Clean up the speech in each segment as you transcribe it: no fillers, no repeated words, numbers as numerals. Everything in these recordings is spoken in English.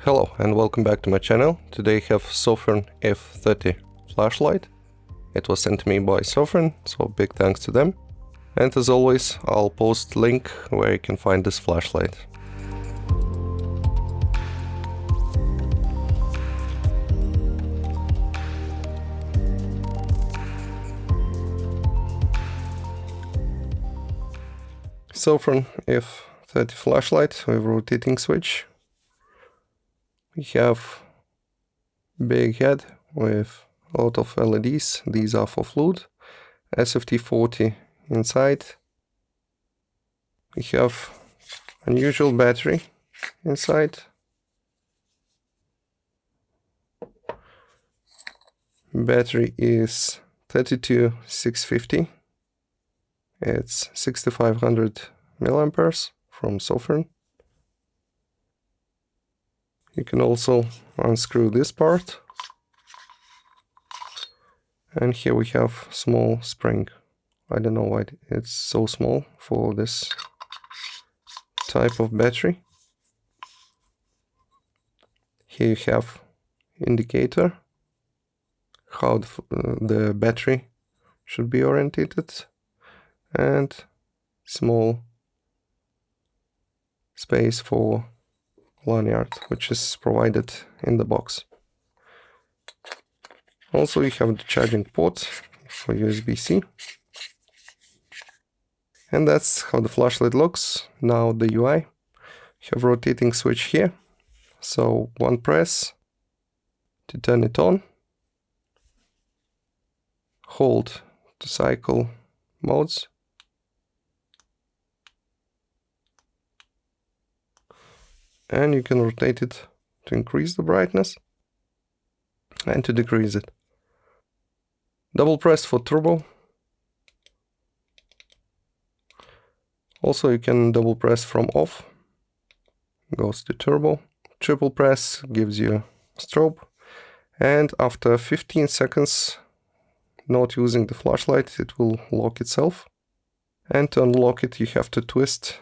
Hello and welcome back to my channel. Today I have Sofirn F30 flashlight. It was sent to me by Sofirn, so big thanks to them. And as always, I'll post link where you can find this flashlight. Sofirn F30 flashlight with rotating switch. We have big head with a lot of LEDs. These are for fluid. SFT40 inside. We have unusual battery inside. Battery is 32650. It's 6500 milliamperes from Sofirn. You can also unscrew this part. And here we have small spring. I don't know why it's so small for this type of battery. Here you have indicator, how the battery should be orientated, and small space for lanyard, which is provided in the box. Also, you have the charging port for USB-C. And that's how the flashlight looks. Now the UI. You have rotating switch here. So one press to turn it on. Hold to cycle modes. And you can rotate it to increase the brightness and to decrease it. Double press for turbo. Also you can double press from off, goes to turbo. Triple press gives you strobe. And after 15 seconds not using the flashlight, it will lock itself. And to unlock it you have to twist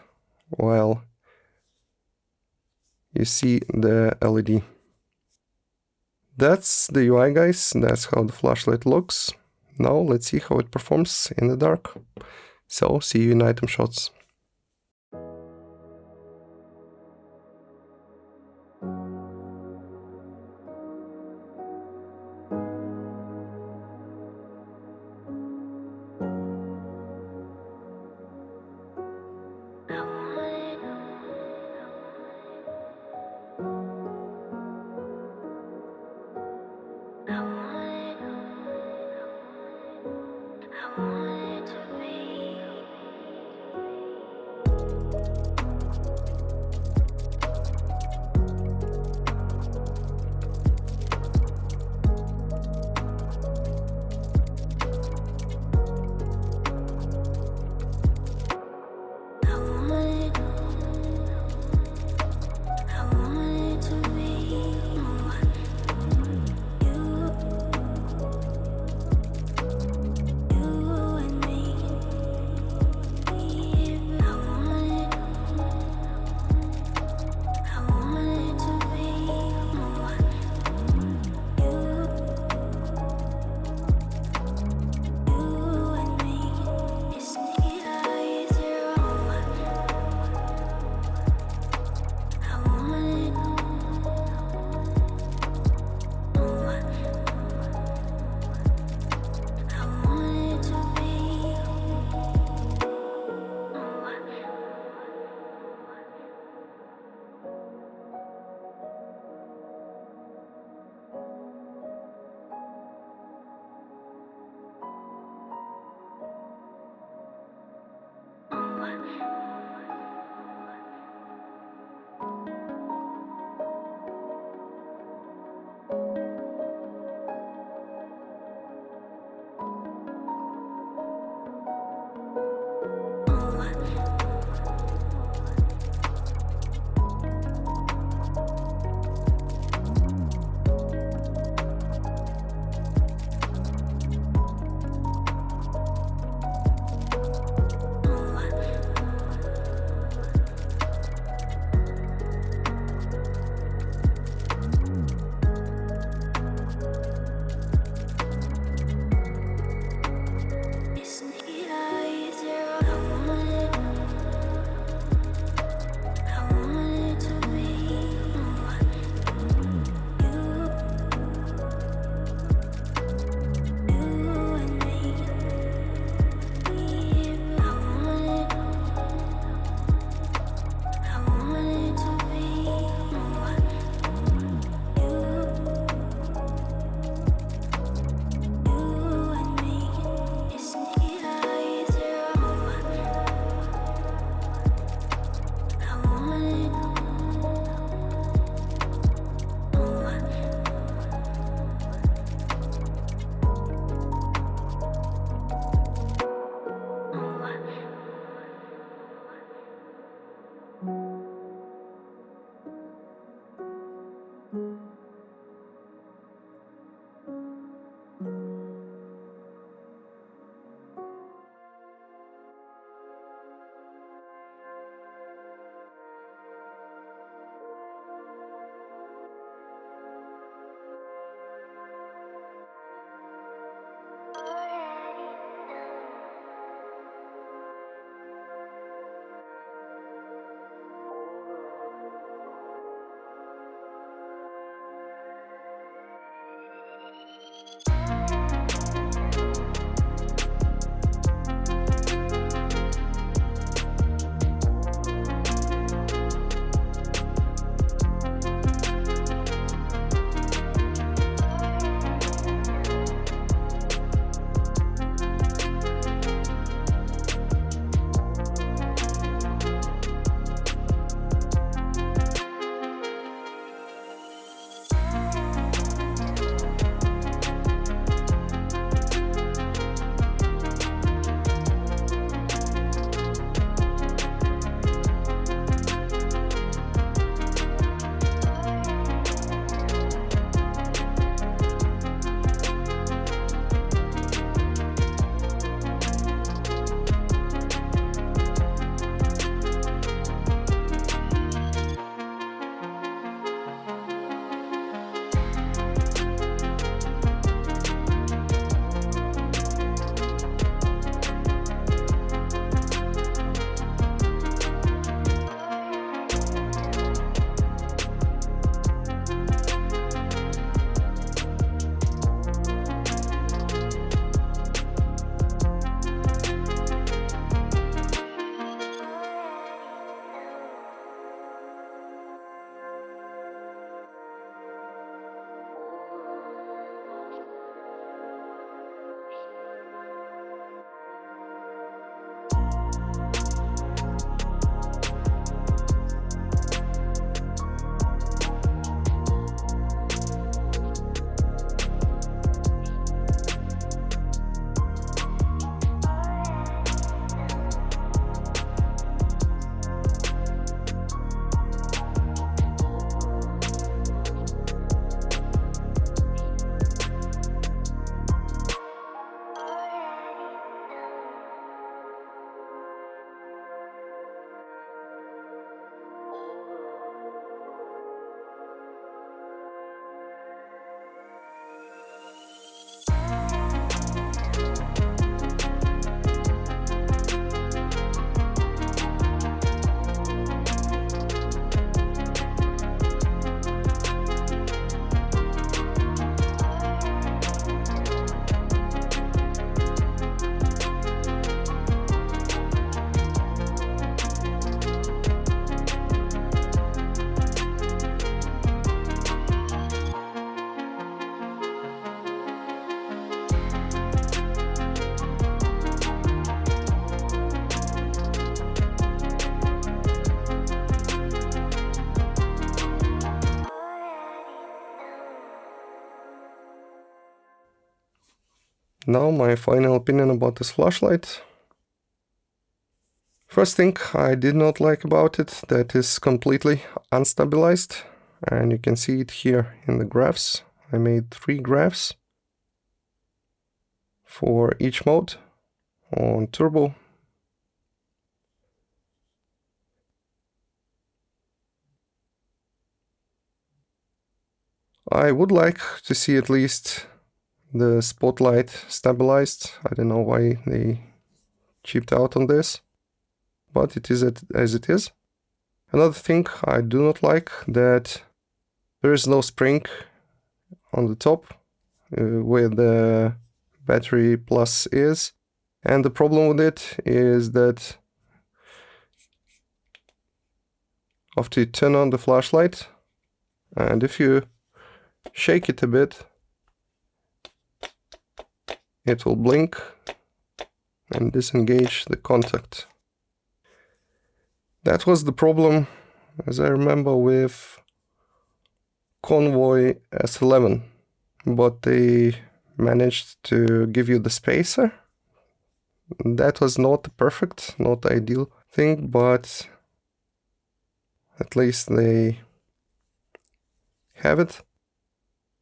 while you see the LED. That's the UI, guys. That's how the flashlight looks. Now let's see how it performs in the dark. So see you in item shots. now my final opinion about this flashlight. First thing I did not like about it, that is completely unstabilized, and you can see it here in the graphs. I made 3 graphs for each mode. On turbo, I would like to see at least the spotlight stabilized. I don't know why they cheaped out on this, but it is as it is. Another thing I do not like, that there is no spring on the top where the battery plus is. And the problem with it is that after you turn on the flashlight, and if you shake it a bit, it will blink and disengage the contact. That was the problem, as I remember, with Convoy S11, but they managed to give you the spacer. That was not the perfect, not the ideal thing, but at least they have it.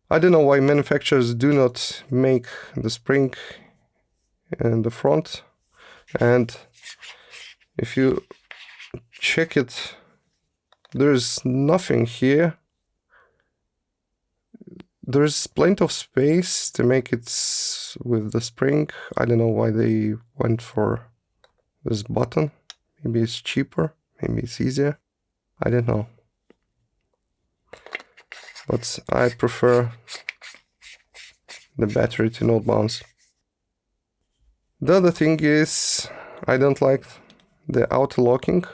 I don't know why manufacturers do not make the spring in the front, and if you check it, there's nothing here. There's plenty of space to make it with the spring. I don't know why they went for this button. Maybe it's cheaper, maybe it's easier. I don't know. But I prefer the battery to not bounce. The other thing is, I don't like the auto locking.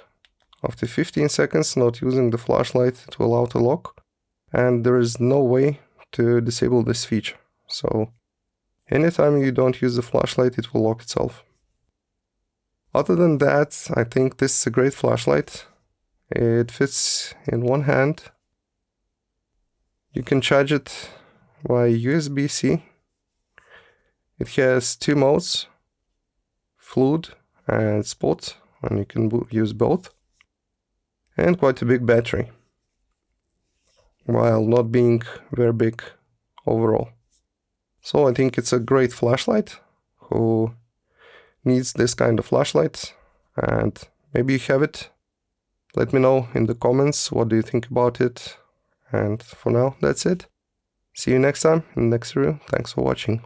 After 15 seconds not using the flashlight, it will auto lock, and there is no way to disable this feature. So anytime you don't use the flashlight, it will lock itself. Other than that, I think this is a great flashlight. It fits in one hand. You can charge it via USB-C. It has 2 modes, fluid and spot, and you can use both. And quite a big battery, while not being very big overall. So I think it's a great flashlight. Who needs this kind of flashlight, and maybe you have it. Let me know in the comments what do you think about it. And for now, that's it. See you next time in the next review. Thanks for watching.